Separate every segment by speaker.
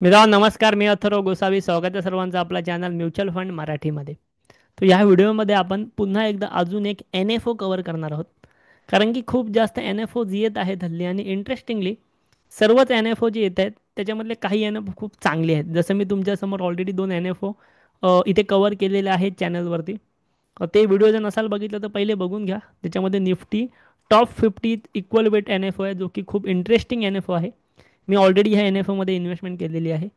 Speaker 1: मित्रांनो नमस्कार. मी अथर्व गोसावी. स्वागत आहे सर्वांचं आपला चॅनल म्युच्युअल फंड मराठीमध्ये. तर ह्या व्हिडिओमध्ये आपण पुन्हा एकदा अजून एक एन एफ ओ कव्हर करणार आहोत. कारण की खूप जास्त एन एफ ओज येत आहेत हल्ली आणि इंटरेस्टिंगली सर्वच एन एफ ओ जे येत आहेत त्याच्यामधले काही एन एफ ओ खूप चांगले आहेत. जसं मी तुमच्यासमोर ऑलरेडी 2 एन एफ ओ इथे कव्हर केलेले आहेत चॅनलवरती. ते व्हिडिओ जर नसाल बघितलं तर पहिले बघून घ्या. त्याच्यामध्ये Nifty top 50 equal weight N F O आहे, जो की खूप इंटरेस्टिंग एन एफ ओ आहे. मी ऑलरेडी ह्या एन एफ ओमध्ये इन्व्हेस्टमेंट केलेली आहे.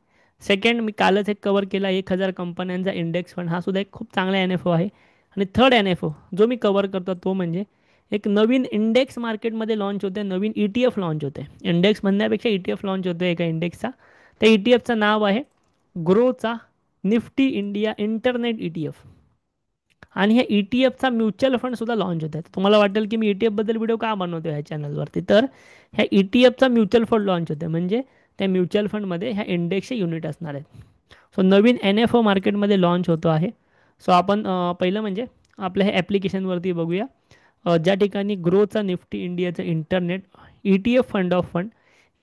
Speaker 1: सेकंड, मी कालच एक कवर केला 1,000 कंपन्यांचा इंडेक्स फंड. हा सुद्धा एक खूप चांगला एन एफ ओ आहे. आणि थर्ड एन एफ ओ जो मी कवर करतो तो म्हणजे एक नवीन इंडेक्स मार्केटमध्ये लॉन्च होते, नवीन ई टी एफ लॉन्च होते. इंडेक्स म्हणण्यापेक्षा ई टी एफ लॉन्च होतो एका इंडेक्सचा. त्या ई टी एफचं नाव आहे ग्रोचा Nifty India internet E T F. आणि ह्या ई टी एफचा म्युच्युअल फंड सुद्धा लॉन्च होत आहे. तुम्हाला वाटेल की मी ई टी एफबद्दल व्हिडिओ का बनवतो ह्या चॅनलवरती, तर ह्या ई टी एफचा म्युच्युअल फंड लॉन्च होते. म्हणजे त्या म्युच्युअल फंडमध्ये ह्या इंडेक्सचे युनिट असणार आहेत. सो नवीन एन एफ ओ मार्केटमध्ये लॉन्च होतो आहे. सो आपण पहिलं म्हणजे आपल्या हे ॲप्लिकेशनवरती बघूया. ज्या ठिकाणी ग्रोचा निफ्टी इंडियाचं internet E T F fund of fund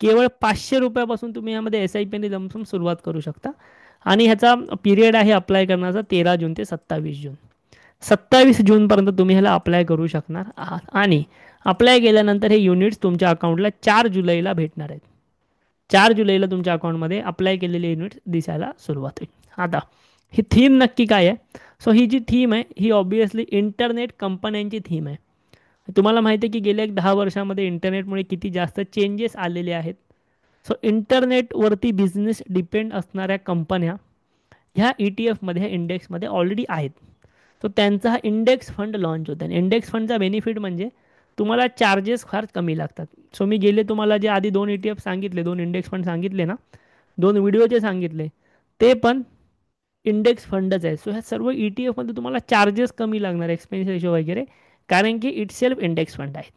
Speaker 1: केवळ 500 रुपयापासून तुम्ही यामध्ये एस आय पीने लमसम सुरुवात करू शकता. आणि ह्याचा पिरियड आहे अप्लाय करण्याचा 13 जून ते 27 जून. 27 जूनपर्यंत तुम्ही ह्याला अप्लाय करू शकणार आहात. आणि अप्लाय केल्यानंतर हे युनिट्स तुमच्या अकाउंटला 4 जुलैला भेटणार आहेत. 4 जुलैला तुमच्या अकाउंटमध्ये अप्लाय केलेले युनिट्स दिसायला सुरुवात होईल. आता ही थीम नक्की काय आहे? सो ही जी थीम आहे ही ऑब्वियसली इंटरनेट कंपन्यांची थीम आहे. तुम्हाला माहिती आहे की गेल्या 10 वर्षामध्ये इंटरनेटमुळे किती जास्त चेंजेस आलेले आहेत. सो इंटरनेटवरती बिझनेस डिपेंड असणाऱ्या कंपन्या ह्या ई टी एफमध्ये, ह्या इंडेक्समध्ये ऑलरेडी आहेत. तो त्यांचा हा इंडेक्स फंड लॉन्च होता. आणि इंडेक्स फंडचा बेनिफिट म्हणजे तुम्हाला चार्जेस फार कमी लागतात. सो मी गेले तुम्हाला जे आधी 2 ई टी एफ सांगितले, 2 इंडेक्स फंड सांगितले ना, 2 व्हिडिओचे सांगितले, ते पण इंडेक्स फंडच आहे. सो ह्या सर्व ई टी एफमध्ये तुम्हाला चार्जेस कमी लागणार, एक्सपेन्स रेशो वगैरे, कारण की इट सेल्फ इंडेक्स फंड आहे.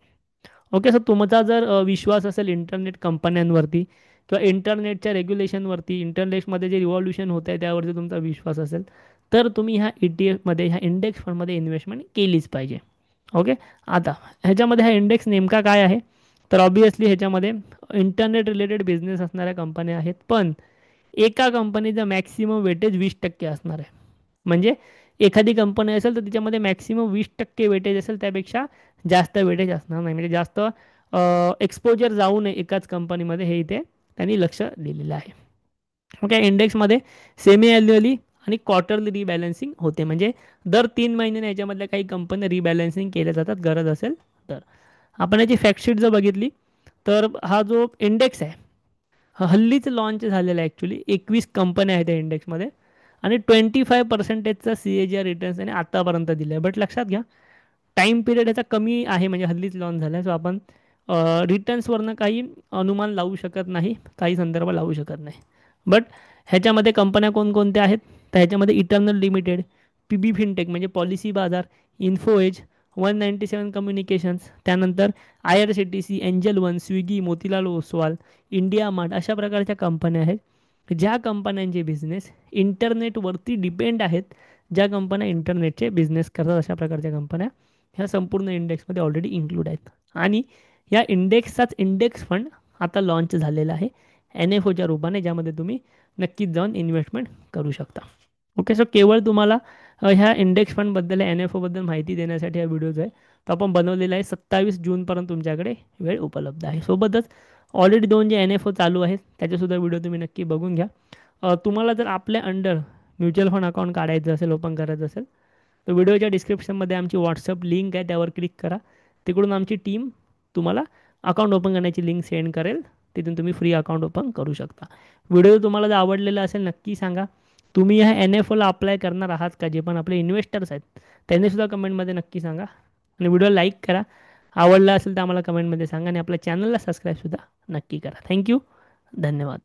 Speaker 1: ओके. सो तुमचा जर विश्वास असेल इंटरनेट कंपन्यांवरती किंवा इंटरनेटच्या रेग्युलेशनवरती, इंटरनेटमध्ये जे रिव्हॉल्युशन होत आहे त्यावरती तुमचा विश्वास असेल, तर तुम्ही ह्या ई टी एफमध्ये, ह्या इंडेक्स फंडमध्ये इन्व्हेस्टमेंट केलीच पाहिजे. ओके. आता ह्याच्यामध्ये हा इंडेक्स नेमका काय आहे? तर ऑब्वियसली ह्याच्यामध्ये इंटरनेट रिलेटेड बिझनेस असणाऱ्या कंपन्या आहेत. पण एका कंपनीचं मॅक्सिमम वेटेज 20% असणार आहे. म्हणजे एखादी कंपनी असेल तर तिच्यामध्ये मॅक्सिमम 20% वेटेज असेल, त्यापेक्षा जास्त वेटेज असणार नाही. म्हणजे जास्त एक्सपोजर जाऊ नये एकाच कंपनीमध्ये, हे इथे त्यांनी लक्ष दिलेलं आहे. ओके. इंडेक्समध्ये सेमी ॲन्युअली आणि क्वार्टरली रिबॅलन्सिंग होते. म्हणजे दर 3 महिन्याने याच्यामधल्या काही कंपन्या रिबॅलन्सिंग केल्या जातात गरज असेल तर. आपण याची फॅक्टशीट जर बघितली तर हा जो इंडेक्स आहे हल्लीच लॉन्च झालेला आहे. ॲक्च्युली 21 कंपन्या आहेत त्या इंडेक्समध्ये. आणि 25% सी ए जी आर रिटर्न्स त्याने आतापर्यंत दिले आहे. बट लक्षात घ्या, टाईम पिरियड याचा कमी आहे, म्हणजे हल्लीच लॉन्च झाला आहे. सो आपण रिटर्न्सवरनं काही अनुमान लावू शकत नाही, काही संदर्भ लावू शकत नाही. बट ह्याच्यामध्ये कंपन्या कोणकोणत्या आहेत? तर ह्याच्यामध्ये eternal limited, P B fintech म्हणजे पॉलिसी बाजार, इन्फोएज, 197 कम्युनिकेशन्स, त्यानंतर I R C T C, angel one, Swiggy, Motilal Oswal, India Mart, अशा प्रकारच्या कंपन्या आहेत ज्या कंपन्यांचे बिझनेस इंटरनेटवरती डिपेंड आहेत. ज्या कंपन्या इंटरनेटचे बिझनेस करतात अशा प्रकारच्या कंपन्या ह्या संपूर्ण इंडेक्समध्ये ऑलरेडी इन्क्लूड आहेत. आणि या इंडेक्सचाच इंडेक्स फंड आता लॉन्च झालेला आहे एन एफ ओच्या रूपाने, ज्यामध्ये तुम्ही नक्कीच जाऊन इन्व्हेस्टमेंट करू शकता. ओके. सो केवळ तुम्हाला ह्या इंडेक्स फंडबद्दल, एन एफ ओबद्दल माहिती देण्यासाठी हा व्हिडिओ जो आहे तो आपण बनवलेला आहे. 27 जूनपर्यंत तुमच्याकडे वेळ उपलब्ध आहे. सोबतच ऑलरेडी 2 जे एन एफ ओ चालू आहेत त्याचेसुद्धा व्हिडिओ तुम्ही नक्की बघून घ्या. तुम्हाला जर आपल्या अंडर म्युच्युअल फंड अकाउंट काढायचं असेल, ओपन करायचं असेल, तर व्हिडिओच्या डिस्क्रिप्शनमध्ये आमची व्हॉट्सअप लिंक आहे, त्यावर क्लिक करा. तिकडून आमची टीम तुम्हाला अकाउंट ओपन करण्याची लिंक सेंड करेल. तिथून तुम्ही फ्री अकाउंट ओपन करू शकता. व्हिडिओ तुम्हाला जर आवडलेला असेल नक्की सांगा. तुम्ही ह्या एन एफ ओला अप्लाय करणार आहात का? जे पण आपले इन्व्हेस्टर्स आहेत त्यांनीसुद्धा कमेंटमध्ये नक्की सांगा. आणि व्हिडिओ लाईक करा. आवडला असेल तर आम्हाला कमेंटमध्ये सांगा. आणि आपल्या चॅनलला सबस्क्राईबसुद्धा नक्की करा. थँक्यू. धन्यवाद.